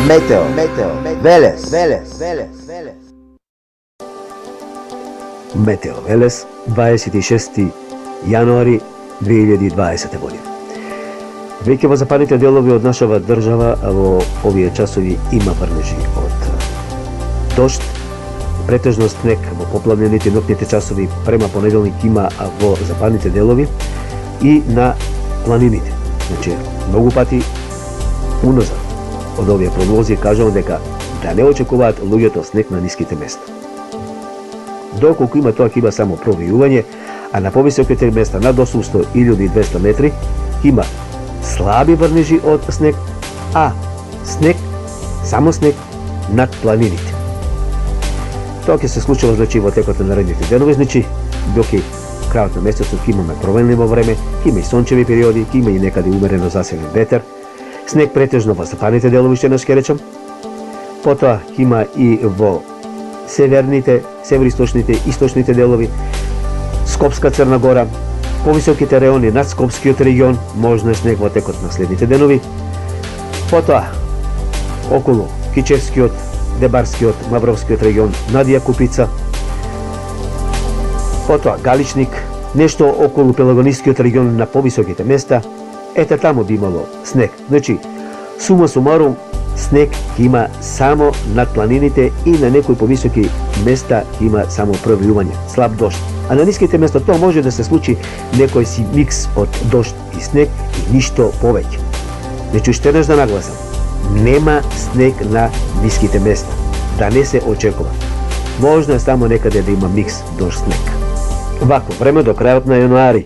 Meteo, Velez. Meteo Velez, 26. januari 2020. godine. Веќе во западните делови од нашава држава во овие часови има врнежи од дожд, претежно снег во поплавнените ноќните часови према понеделник има во западните делови и на планините. Значи, многу пати уназад од овие прогнози кажувам дека да не очекуваат луѓето снег на ниските места. Доколку има тоа ќе има само провијување, а на повисоките места над 800 или 200 метри има слаби врнежи од снег, а снег, само снег над планините. Тоа ќе се случува значи во текот на наредните денови, значи доки крајот на месецот ќе имаме променливо време, ќе има и сончеви периоди, ќе има и некаде умерено засилен ветер, снег претежно во западните делови, што ќе речем. Потоа ќе има и во северните, североисточните, источните делови, Скопска Црна Гора, повисоките реони над Скопскиот регион, можно е снег во текот на следните денови. Потоа, околу Кичевскиот, Дебарскиот, Мавровскиот регион, над Јакупица. Потоа, Галичник, нешто околу Пелагонискиот регион на повисоките места. Ете таму би имало снег. Значи, сума сумарум, снег има само над планините и на некои повисоки места има само провијување, слаб дожд. А на ниските места тоа може да се случи некој си микс од дожд и снег и ништо повеќе. Значи, уште еднаш да нагласам, нема снег на ниските места. Да не се очекува. Можно е само некаде да има микс дожд-снег. Вако, време до крајот на јануари.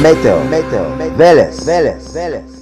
Meteo, Velez.